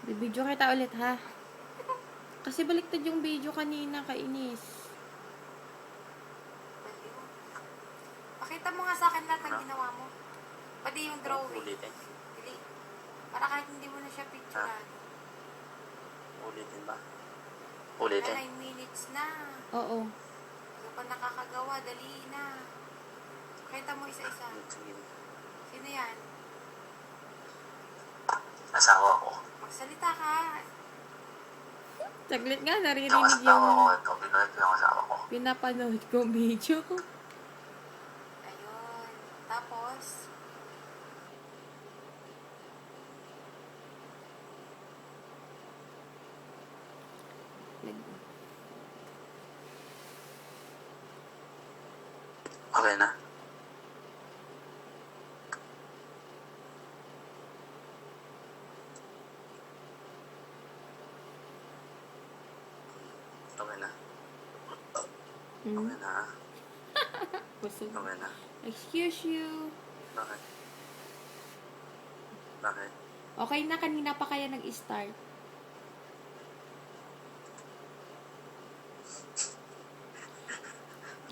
Video kita ulit, ha? Kasi baliktad yung video kanina, kainis. Baliw. Pakita mo nga sa akin lahat ng ginawa mo. Pati yung drawing. Ulitin. Dili. Para kahit hindi mo na siya picturean. Ulitin ba? Na Ulitin. 9 minutes na. Oo. Ano pa nakakagawa? Dali na. Pakita mo isa-isa. Sige. Sino yan? Asawa ko. Magsalita ka. Saglit nga, Yung naririnig asawa ko. yung Ito, binoy ko yung asawa ko. pinapanood kong video. Ayun. Tapos, Okay na? Okay na? Okay na. Busog. Okay na. Excuse you. Bakit? Bakit? Okay na, kanina pa kaya nag-start.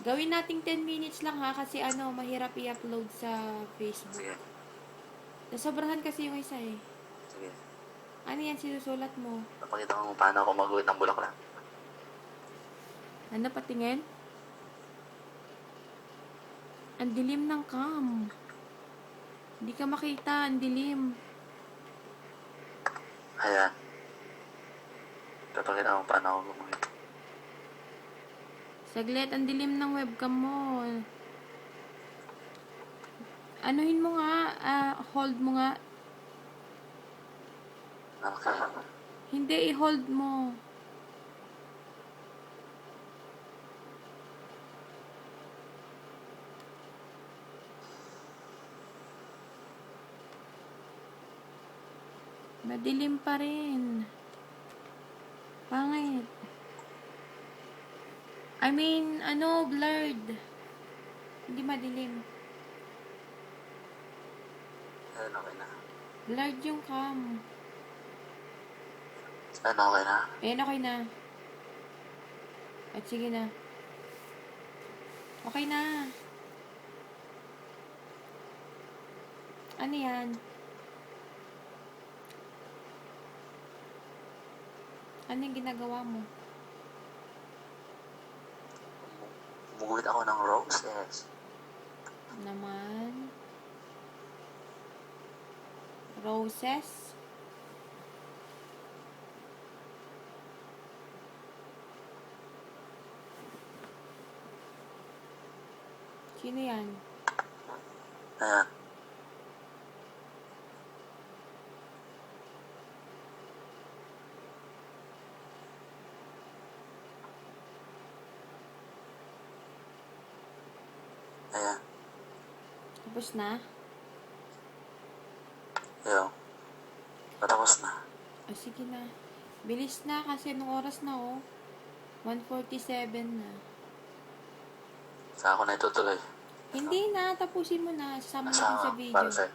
Gawin nating 10 minutes lang, ha, kasi mahirap i-upload sa Facebook. Sige. Nasobrahan kasi yung isa, eh. Sige. Ano yan sinusulat mo? Napakita ko kung paano ako mag-uwit ng bulaklak. Ano, patingin? Ang dilim ng cam. Hindi ka makita, ang dilim. Ayan. Papakita ko kung paano ako gumuhit. Saglit, ang dilim ng webcam mo. Anuhin mo nga, hold mo nga. Okay. Hindi, i-hold mo. Madilim pa rin. Pangit. I mean, blurred. Hindi madilim. Ayan, okay na. Blurred yung cam. Ayan, okay na. Ayan, okay na. At sige na. Okay na. Ano yan? Ano yung ginagawa mo? Gumuhit ako ng roses. Naman. Roses. Sino yan? Ayan. Ayan. Tapos na? Ayan. Patapos na. Sige na. Bilis na kasi nung oras na, 1:47 na. Saan ako na itutuloy? Hindi na. Tapusin mo na. Sasama natin sa video. Para sa'yo.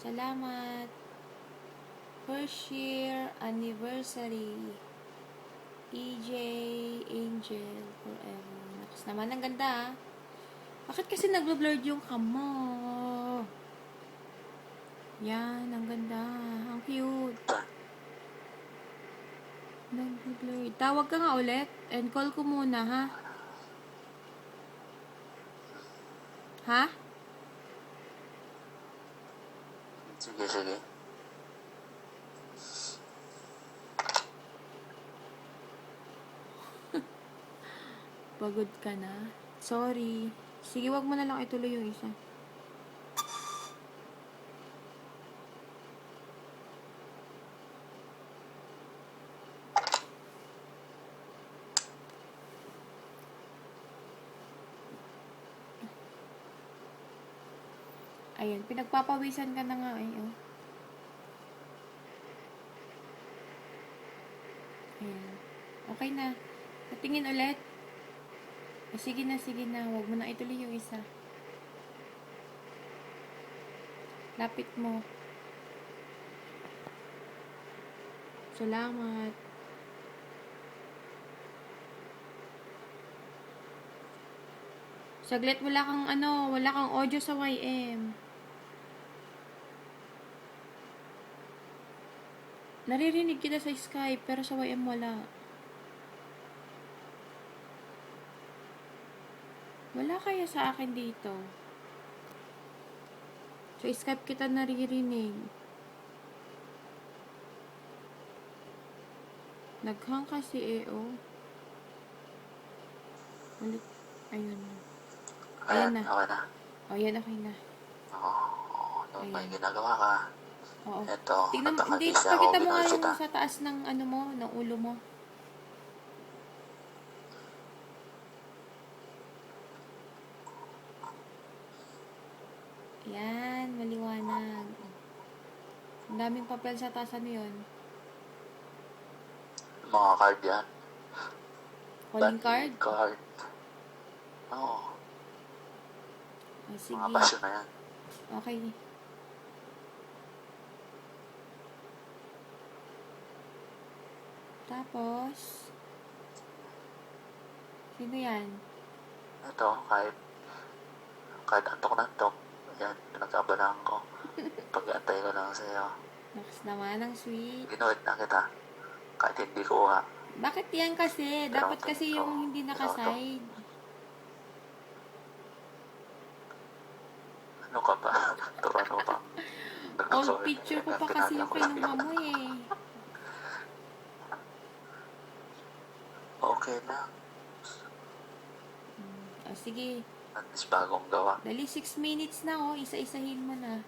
Salamat. First year anniversary. EJ Angel Forever. Nakas naman, ang ganda, ha? Bakit kasi naglo-blurred yung cam mo? Yan, ang ganda. Ang cute. Naglo-blurred. Tawag ka nga ulit. And call ko muna, ha? Ha? Sige, sige. Pagod ka na? Sorry. Sige, wag mo na lang ituloy yung isa. Ayan, pinagpapawisan ka na nga, oh. Ayan. Okay na. Patingin ulit. Sige na, sige na. Huwag mo na ituloy yung isa. Lapit mo. Salamat. Saglit, wala kang audio sa YM. Naririnig kita sa Skype, pero sa YM wala. Wala kaya sa akin dito. Sa Skype kita naririnig. Naghang kasi oh. Ulit. Ayun. Ayan na. Okay na. O, yan, okay na. Oo. May Ayan. ginagawa ka. Oo. Ito. Tignan mo, hindi, Napakabisi ako. pakita mo nga Ginawin yung kita. sa taas ng ano mo, ng ulo mo. Yan, maliwanag. Ang daming papel sa taas, ano yun? Mga card yan. Calling card? Card. Oo. O, sige. Mga pasyon na yan. Okay. Tapos, sino yan? Ito, kahit antok na antok, yan, pinagkabalaan ko. Pag-antay ko lang sa'yo. Naks naman, ang sweet. Ginuwit na kita. Kahit hindi kuha. Bakit yan kasi? Dapat kasi yung hindi nakaside. Ano ka ba? Ano ba? Old picture ko pa kasi yung kinuha mo eh. Okay na. O, sige. At least bagong gawa. Dali, 6 minutes na oh. Isa-isahin mo na.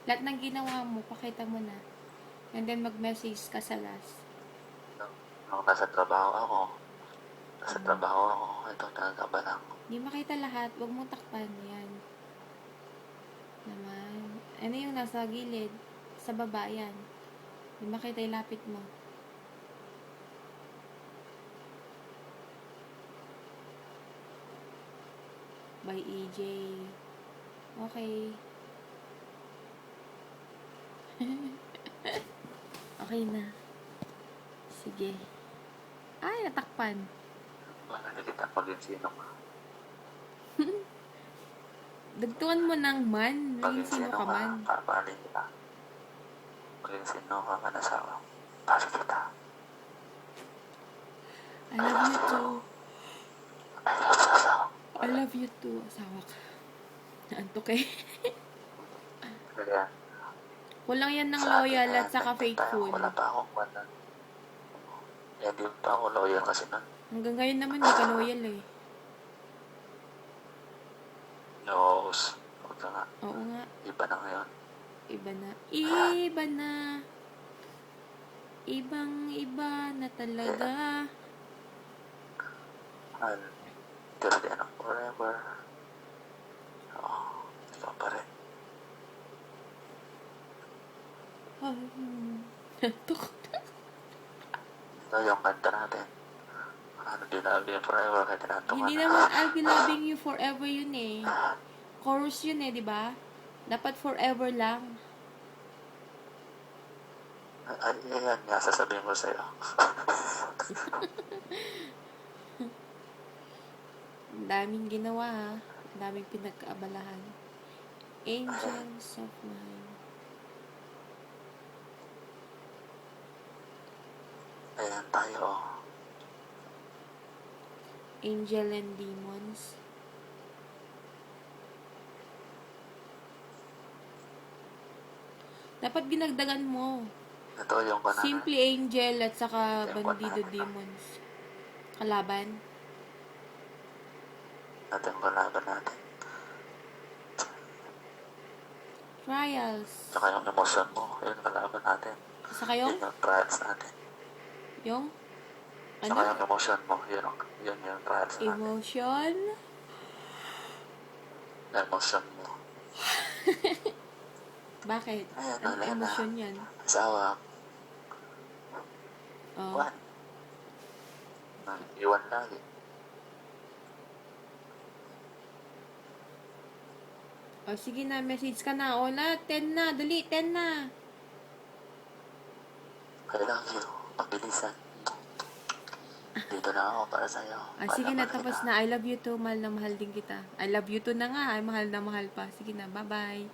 Lahat ng ginawa mo, pakita mo na. And then mag-message ka sa last. Nung nasa trabaho ako, ito nagkabalaan ko. Hindi makita lahat. Huwag mo takpan. Yan. Naman. Ano yung nasa gilid? Sa baba, yan. Hindi makita, ilapit mo. By EJ. Okay. Okay na. Sige. Ay, natakpan. Wala kita maging sino ka. Dagtuan mo ng man. Naging sino ka man. Papahalin kita. Maging sino ka man asawa. Pasok kita. I love you too. I love you, asawa. I love you too. Asawa ka. Naantok eh. Kaya, Kulang yan ng sa atin loyal na at saka nagtay tayo, faithful. wala pa akong wala. Hindi pa ako loyal kasi nun. Hanggang ngayon naman, hindi ka loyal eh. Knows. Huwag ka nga. Oo nga. Iba na ngayon. Iba na. Iba na. Ibang iba na talaga. I'll till the end of forever. Oo. Ikaw pa rin. Naantok. Ito yung kanta natin. Ano din na yung forever kaya tinatungan Hindi na. naman I'll be loving you forever yun eh. Chorus yun eh, di ba? Dapat forever lang. Ay, yan nga, sasabihin ko sa'yo. Ang daming ginawa ha. Ang daming pinagkaabalahan. Angels of mine. Ayan tayo. Angel and demons. Dapat dinagdagan mo. Ito yung banana. Simply angel at saka bandido demons. Kalaban. Ito yung kalaban natin. Trials. Tsaka yung emotion mo. Yun yung kalaban natin. Saka yung? Yun yung trials natin. Yung? Tsaka Ano? yung emotion mo. Yun yung trials natin. Emotion? Emotion mo. Bakit? Ayan, Anong wala na. emosyon yan? Asawa. Oh. What? Iwan lagi. Oh, sige na, message ka na. O na, 10 na. Dali, 10 na. I love you. Pabilisan. Dito na ako para sa'yo. Sige na, Paalam tapos kita. na. I love you too. Mahal na mahal din kita. I love you too na nga. Ay, mahal na mahal pa. Sige na, bye-bye.